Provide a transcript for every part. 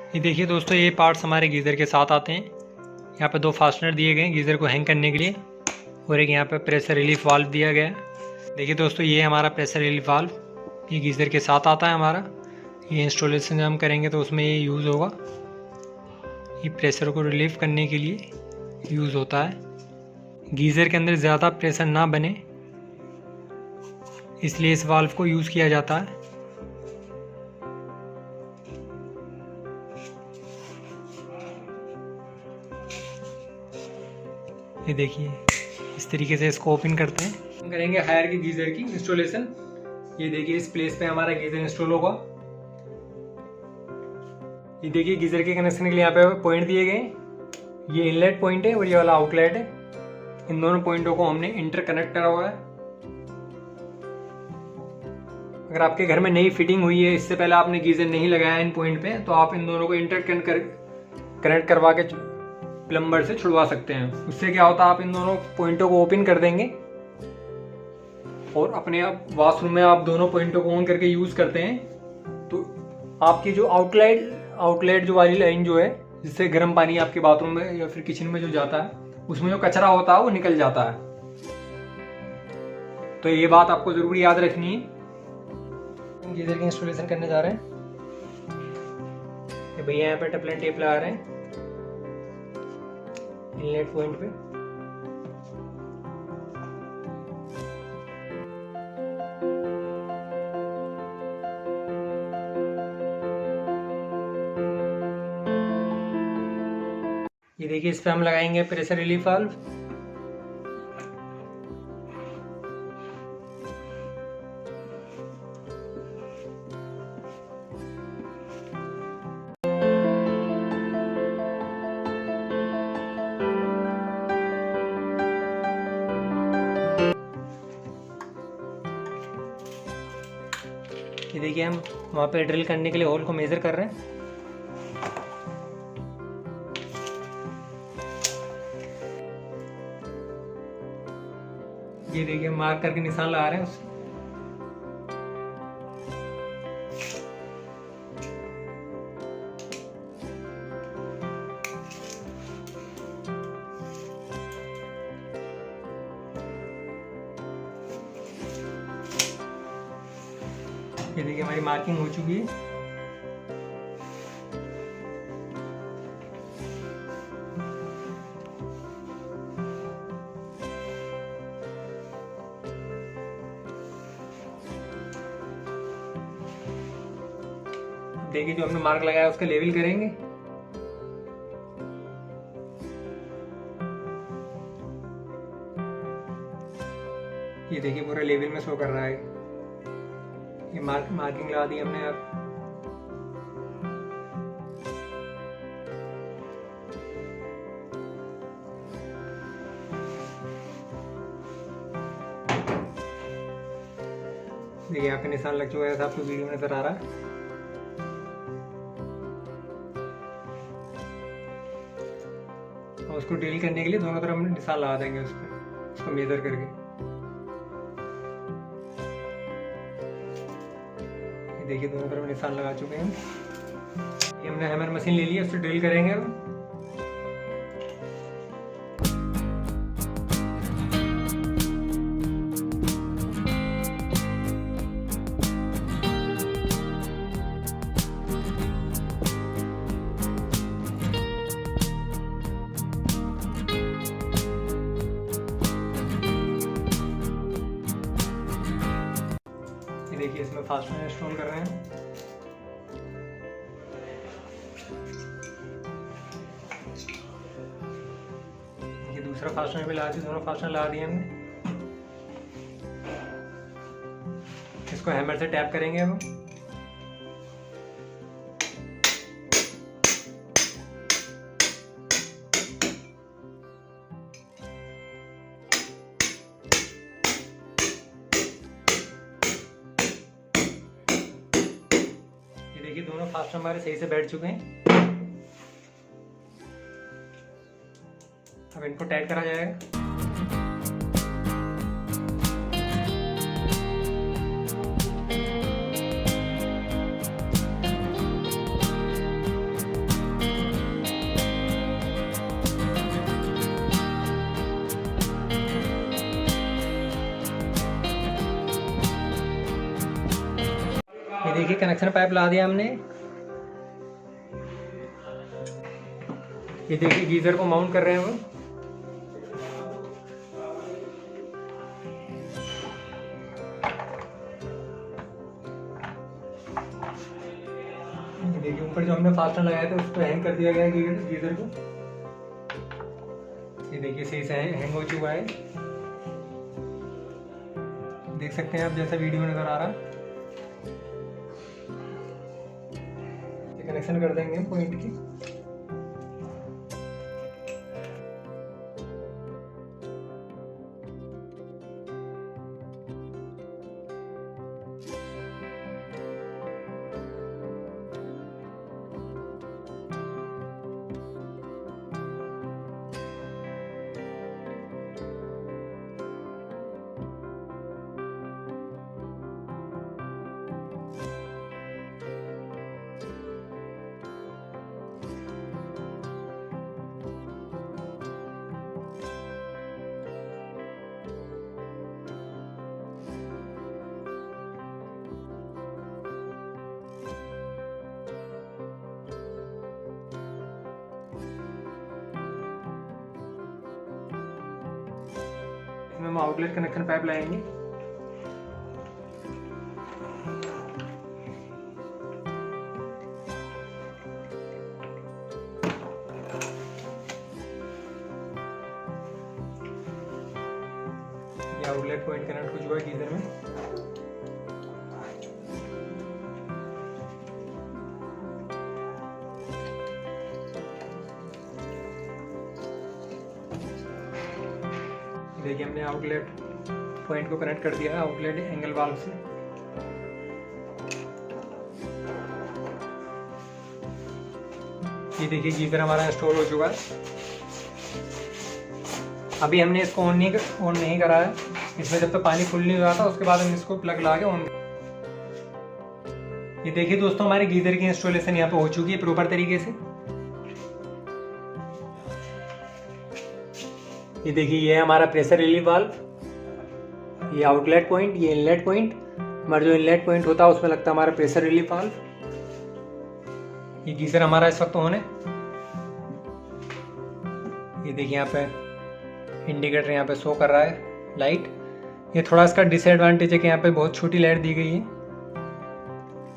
ये देखिए दोस्तों, ये पार्ट्स हमारे गीज़र के साथ आते हैं। यहाँ पे 2 फास्टनर दिए गए हैं गीज़र को हैंग करने के लिए, और एक यहाँ पे प्रेशर रिलीफ वाल्व दिया गया है। देखिए दोस्तों, ये हमारा प्रेशर रिलीफ वाल्व, ये गीज़र के साथ आता है हमारा। ये इंस्टॉलेशन हम करेंगे तो उसमें ये यूज़ होगा। ये प्रेशर को रिलीफ करने के लिए यूज़ होता है। गीज़र के अंदर ज़्यादा प्रेशर ना बने, इसलिए इस वाल्व को यूज़ किया जाता है। ये देखिए, इस तरीके से इसको ओपन करते हैं। हम करेंगे हायर की गीज़र की इंस्टॉलेशन। ये देखिए, इस प्लेस पे हमारा गीज़र इंस्टॉल होगा। ये देखिए, गीज़र के कनेक्शन के लिए यहाँ पे पॉइंट दिए गए हैं। ये इनलेट पॉइंट है और ये वाला आउटलेट है। इन दोनों पॉइंटों को हमने इंटरकनेक्ट करा हुआ है। अगर आपके घर में नई फिटिंग हुई है, इससे पहले आपने गीज़र नहीं लगाया इन पॉइंट पे, तो आप इन दोनों को कनेक्ट करवा के प्लम्बर से छुड़वा सकते हैं। उससे क्या होता है, आप इन दोनों पॉइंटों को ओपन कर देंगे और अपने आप वॉशरूम में आप दोनों पॉइंटों को ऑन करके यूज़ करते हैं, तो आपकी जो आउटलेट जो वाली लाइन जो है, जिससे गर्म पानी आपके बाथरूम में या फिर किचन में जो जाता है, उसमें जो कचरा होता है वो निकल जाता है। तो ये बात आपको ज़रूर याद रखनी है। हम गीज़र की इंस्टॉलेशन करने जा रहे हैं। ये भैया यहाँ पे टेफ्लॉन टेप लगा रहे हैं इनलेट पॉइंट पे। ये देखिए, इस पे हम लगाएंगे प्रेशर रिलीफ वाल्व। ये देखिए, हम वहाँ पे ड्रिल करने के लिए होल को मेजर कर रहे हैं। ये देखिए, मार्क करके निशान लगा रहे हैं उससे। ये देखिए, हमारी मार्किंग हो चुकी है। देखिए, जो हमने मार्क लगाया उसका लेवल करेंगे। ये देखिए, पूरा लेवल में शो कर रहा है। ये मार्किंग लगा दी हमने। अब देखिए, यहाँ पे निशान लग चुका है, आपको वीडियो में नजर आ रहा है। और उसको ड्रिल करने के लिए दोनों तरफ हम निशान लगा देंगे उस पर, उसको मेजर करके। देखिए, दोनों तरफ निशान लगा चुके हैं। ये हमने हैमर मशीन ले लिया, उससे ड्रिल करेंगे अब। देखिए, इसमें फास्टनर इंस्टॉल कर रहे हैं। ये दूसरा फास्टनर भी लगा दिया, दोनों फास्टनर लगा दिए हमने। इसको हैमर से टैप करेंगे हम। देखिए, दोनों फास्टनर हमारे सही से बैठ चुके हैं। अब इनको टाइट करा जाएगा। आउटलेट कनेक्शन पाइप ला दिया हमने। ये देखिए गीजर को माउंट कर रहे हैं वो। देखिए ऊपर जो हमने फास्टनर लगाया था उस पर हैंग कर दिया गया है गीजर को। ये देखिए सही से हैंग हो चुका है, देख सकते हैं आप जैसा वीडियो में नजर आ रहा। ये कनेक्शन कर देंगे पॉइंट की। इसमें हम आउटलेट कनेक्शन पाइप लाएंगे। ये आउटलेट पॉइंट कनेक्ट हो चुका है गीजर में। देखिए हमने आउटलेट पॉइंट को कनेक्ट कर दिया है आउटलेट एंगल वाल्व से। ये देखिए गीजर हमारा इंस्टॉल हो चुका है। अभी हमने इसको ऑन नहीं करा है। इसमें जब तक पानी फुल नहीं हुआ था उसके बाद हम इसको प्लग लगा के ऑन। ये देखिए दोस्तों हमारे गीजर की इंस्टॉलेशन यहाँ पे हो चुकी है प्रॉपर तरीके से। ये देखिए ये हमारा प्रेशर रिलीफ वाल्व, ये आउटलेट पॉइंट, ये इनलेट पॉइंट। हमारा जो इनलेट पॉइंट होता है उसमें लगता है हमारा प्रेशर रिलीफ वाल्व। ये गीजर हमारा इस वक्त ऑन है। ये देखिए यहाँ पे इंडिकेटर यहाँ पे शो कर रहा है लाइट। ये थोड़ा इसका डिसएडवांटेज है कि यहाँ पे बहुत छोटी लाइट दी गई है।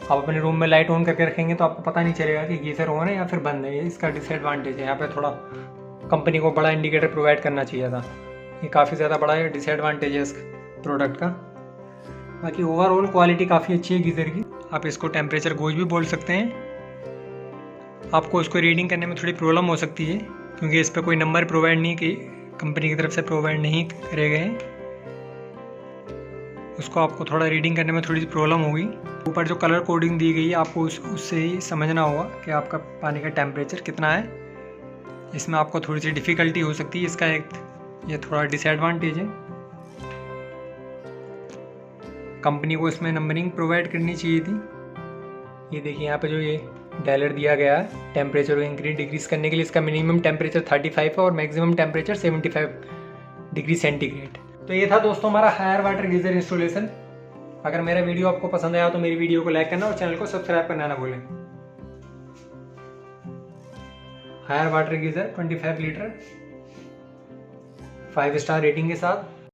आप अपने रूम में लाइट ऑन करके रखेंगे तो आपको पता नहीं चलेगा कि गीजर ऑन है या फिर बंद है। ये इसका डिसएडवांटेज है। यहाँ पे थोड़ा कंपनी को बड़ा इंडिकेटर प्रोवाइड करना चाहिए था। ये काफ़ी ज़्यादा बड़ा है डिसएडवांटेज है इस प्रोडक्ट का। बाकी ओवरऑल क्वालिटी काफ़ी अच्छी है गीज़र की। आप इसको टेम्परेचर गोज भी बोल सकते हैं। आपको इसको रीडिंग करने में थोड़ी प्रॉब्लम हो सकती है क्योंकि इस पर कोई नंबर प्रोवाइड नहीं की कंपनी की तरफ से प्रोवाइड नहीं करे गए हैं। उसको आपको थोड़ा रीडिंग करने में थोड़ी सी प्रॉब्लम होगी। ऊपर जो कलर कोडिंग दी गई है आपको उससे ही समझना होगा कि आपका पानी का टेम्परेचर कितना है। इसमें आपको थोड़ी सी डिफ़िकल्टी हो सकती है। इसका एक ये थोड़ा डिसएडवांटेज है। कंपनी को इसमें नंबरिंग प्रोवाइड करनी चाहिए थी। ये देखिए यहाँ पे जो ये डायलर दिया गया है टेम्परेचर को इंक्रीज डिक्रीज करने के लिए। इसका मिनिमम टेम्परेचर 35 है और मैक्सिमम टेम्परेचर 75 डिग्री सेंटीग्रेड। तो ये था दोस्तों हमारा हायर वाटर गीजर इंस्टॉलेशन। अगर मेरा वीडियो आपको पसंद आया तो मेरी वीडियो को लाइक करना और चैनल को सब्सक्राइब करना ना भूलें। Haier water geyser 25 litre 5 star rating के साथ